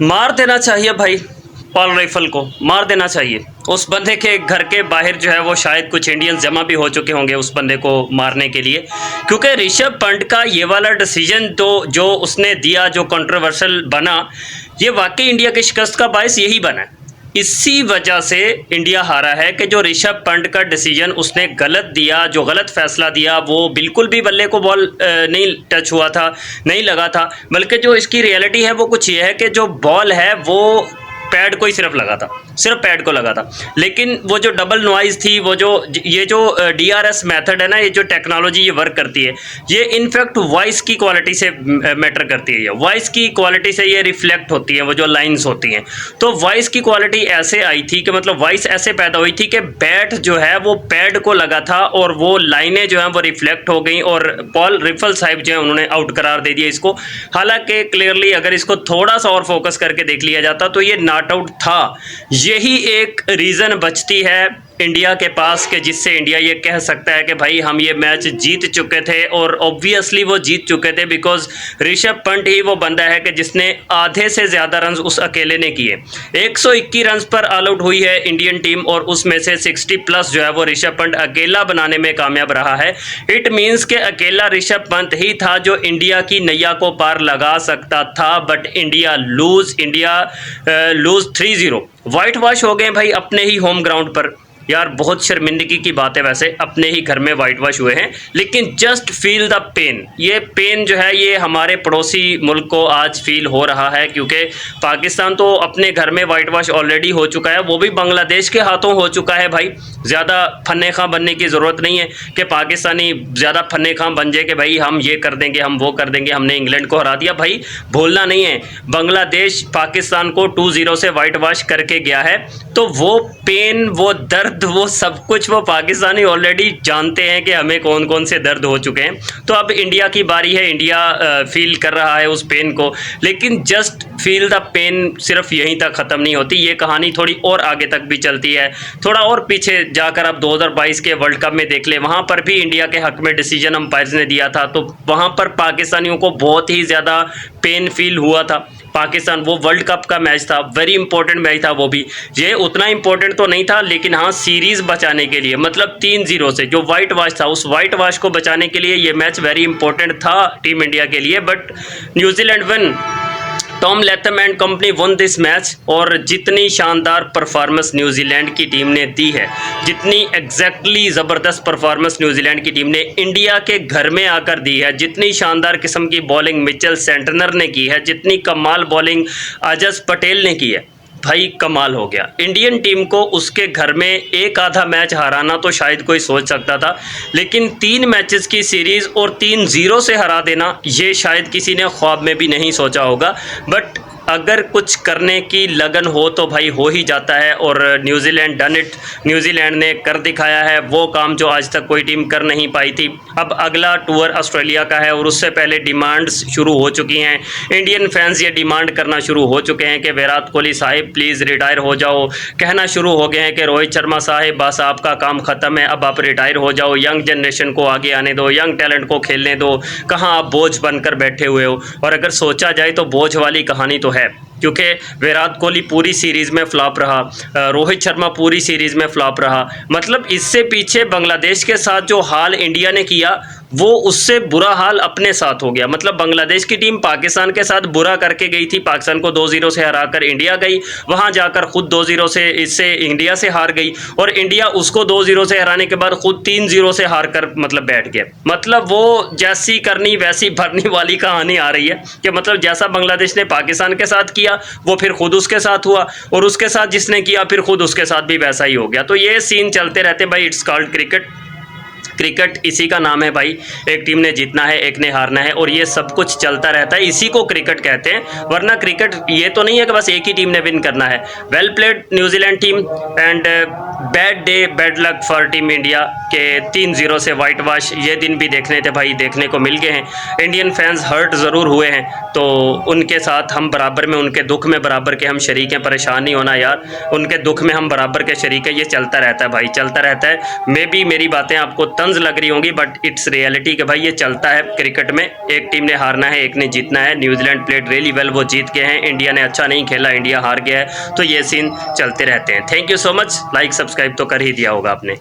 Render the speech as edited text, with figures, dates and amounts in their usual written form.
मार देना चाहिए भाई। पॉल राइफल को मार देना चाहिए। उस बंदे के घर के बाहर जो है वो शायद कुछ इंडियंस जमा भी हो चुके होंगे उस बंदे को मारने के लिए, क्योंकि ऋषभ पंत का ये वाला डिसीजन तो जो उसने दिया, जो कंट्रोवर्शियल बना, ये वाकई इंडिया की शिकस्त का बायस यही बना है। इसी वजह से इंडिया हारा है कि जो ऋषभ पंत का डिसीजन उसने गलत दिया, जो गलत फैसला दिया, वो बिल्कुल भी बल्ले को बॉल नहीं टच हुआ था, नहीं लगा था, बल्कि जो इसकी रियलिटी है वो कुछ ये है कि जो बॉल है वो पैड को ही सिर्फ लगा था, सिर्फ पैड को लगा था। लेकिन वो जो डबल नॉइज़ थी, वो जो ये जो DRS मेथड है ना, ये जो टेक्नोलॉजी ये वर्क करती है, ये इनफैक्ट वॉइस की क्वालिटी से मैटर करती है। ये वॉइस की क्वालिटी से ये रिफ्लेक्ट होती है, वो जो लाइंस होती हैं। तो वॉइस की क्वालिटी ऐसे आई थी कि मतलब वॉइस ऐसे पैदा हुई थी कि बैट जो है वो पैड को लगा था और वो लाइनें जो हैं वो रिफ्लेक्ट हो गई और पॉल राइफल साहब जो है उन्होंने आउट करार दे दिया इसको। हालांकि क्लियरली अगर इसको थोड़ा सा और फोकस करके देख लिया जाता तो ये नॉट आउट था। यही एक रीज़न बचती है इंडिया के पास कि जिससे इंडिया ये कह सकता है कि भाई हम ये मैच जीत चुके थे, और ऑब्वियसली वो जीत चुके थे बिकॉज ऋषभ पंत ही वो बंदा है कि जिसने आधे से ज़्यादा रन उस अकेले ने किए। 121 रन पर ऑल आउट हुई है इंडियन टीम और उसमें से 60 प्लस जो है वो ऋषभ पंत अकेला बनाने में कामयाब रहा है। इट मीन्स के अकेला ऋषभ पंत ही था जो इंडिया की नैया को पार लगा सकता था, but India lose 3-0। Whitewash हो गए भाई अपने ही होम ग्राउंड पर। यार बहुत शर्मिंदगी की बात है, वैसे अपने ही घर में वाइट वॉश हुए हैं, लेकिन जस्ट फील द पेन। ये पेन जो है ये हमारे पड़ोसी मुल्क को आज फील हो रहा है, क्योंकि पाकिस्तान तो अपने घर में वाइट वॉश ऑलरेडी हो चुका है, वो भी बांग्लादेश के हाथों हो चुका है। भाई ज़्यादा फन्ने खां बनने की ज़रूरत नहीं है कि पाकिस्तानी ज़्यादा फन्ने खां बन जाए कि भाई हम ये कर देंगे, हम वो कर देंगे, हमने इंग्लैंड को हरा दिया। भाई भूलना नहीं है, बांग्लादेश पाकिस्तान को 2-0 से वाइट वॉश करके गया है, तो वो पेन, वो दर्द, वो सब कुछ वो पाकिस्तानी ऑलरेडी जानते हैं कि हमें कौन कौन से दर्द हो चुके हैं। तो अब इंडिया की बारी है, इंडिया फील कर रहा है उस पेन को, लेकिन जस्ट फील द पेन सिर्फ यहीं तक ख़त्म नहीं होती। ये कहानी थोड़ी और आगे तक भी चलती है। थोड़ा और पीछे जाकर आप 2022 के वर्ल्ड कप में देख लें, वहाँ पर भी इंडिया के हक में डिसीजन अंपायर्स ने दिया था, तो वहाँ पर पाकिस्तानियों को बहुत ही ज़्यादा पेन फील हुआ था। पाकिस्तान, वो वर्ल्ड कप का मैच था, वेरी इंपॉर्टेंट मैच था, वो भी ये उतना इंपॉर्टेंट तो नहीं था, लेकिन हाँ सीरीज़ बचाने के लिए, मतलब 3-0 से जो वाइट वॉश था उस वाइट वॉश को बचाने के लिए ये मैच वेरी इंपॉर्टेंट था टीम इंडिया के लिए। But New Zealand one, Tom Latham and company one this match. और जितनी शानदार परफॉर्मेंस न्यूजीलैंड की टीम ने दी है, जितनी एग्जैक्टली ज़बरदस्त परफॉर्मेंस न्यूजीलैंड की टीम ने इंडिया के घर में आकर दी है, जितनी शानदार किस्म की बॉलिंग मिचेल सेंटनर ने की है, जितनी कमाल बॉलिंग अजस पटेल ने की है, भाई कमाल हो गया। इंडियन टीम को उसके घर में एक आधा मैच हराना तो शायद कोई सोच सकता था, लेकिन 3 मैचेस की सीरीज़ और 3-0 से हरा देना ये शायद किसी ने ख्वाब में भी नहीं सोचा होगा। बट अगर कुछ करने की लगन हो तो भाई हो ही जाता है, और न्यूजीलैंड डन इट। न्यूजीलैंड ने कर दिखाया है वो काम जो आज तक कोई टीम कर नहीं पाई थी। अब अगला टूर ऑस्ट्रेलिया का है और उससे पहले डिमांड्स शुरू हो चुकी हैं। इंडियन फैंस ये डिमांड करना शुरू हो चुके हैं कि विराट कोहली साहिब प्लीज़ रिटायर हो जाओ। कहना शुरू हो गए हैं कि रोहित शर्मा साहिब बस आपका काम ख़त्म है, अब आप रिटायर हो जाओ, यंग जनरेशन को आगे आने दो, यंग टैलेंट को खेलने दो, कहाँ आप बोझ बनकर बैठे हुए हो। और अगर सोचा जाए तो बोझ वाली कहानी तो है, क्योंकि विराट कोहली पूरी सीरीज़ में फ्लॉप रहा, रोहित शर्मा पूरी सीरीज़ में फ्लॉप रहा। मतलब इससे पीछे बांग्लादेश के साथ जो हाल इंडिया ने किया वो उससे बुरा हाल अपने साथ हो गया। मतलब बांग्लादेश की टीम पाकिस्तान के साथ बुरा करके गई थी, पाकिस्तान को 2-0 से हराकर इंडिया गई, वहां जाकर खुद 2-0 से इससे इंडिया से हार गई, और इंडिया उसको 2-0 से हराने के बाद खुद 3-0 से हार कर मतलब बैठ गया। मतलब वो जैसी करनी वैसी भरनी वाली कहानी आ रही है कि मतलब जैसा बांग्लादेश ने पाकिस्तान के साथ किया वो फिर खुद उसके साथ हुआ, और उसके साथ जिसने किया फिर खुद उसके साथ भी वैसा ही हो गया। तो ये सीन चलते रहते भाई, इट्स कॉल्ड क्रिकेट। क्रिकेट इसी का नाम है भाई, एक टीम ने जीतना है, एक ने हारना है, और ये सब कुछ चलता रहता है, इसी को क्रिकेट कहते हैं। वरना क्रिकेट ये तो नहीं है कि बस एक ही टीम ने विन करना है। Well played New Zealand team, and bad day, bad luck for team India के 3-0 से वाइट वॉश ये दिन भी देखने थे भाई, देखने को मिल गए हैं। इंडियन फैंस हर्ट ज़रूर हुए हैं, तो उनके साथ हम बराबर में, उनके दुख में बराबर के हम शरीक हैं। परेशान नहीं होना यार, उनके दुख में हम बराबर के शरीक हैं, ये चलता रहता है भाई, चलता रहता है। मे बी मेरी बातें आपको तब तंज लग रही होंगी, बट इट्स रियलिटी कि भाई ये चलता है क्रिकेट में। एक टीम ने हारना है, एक ने जीतना है। न्यूजीलैंड प्लेड रियली वेल, वो जीत गए हैं। इंडिया ने अच्छा नहीं खेला, इंडिया हार गया है। तो ये सीन चलते रहते हैं। Thank you so much. Like subscribe तो कर ही दिया होगा आपने।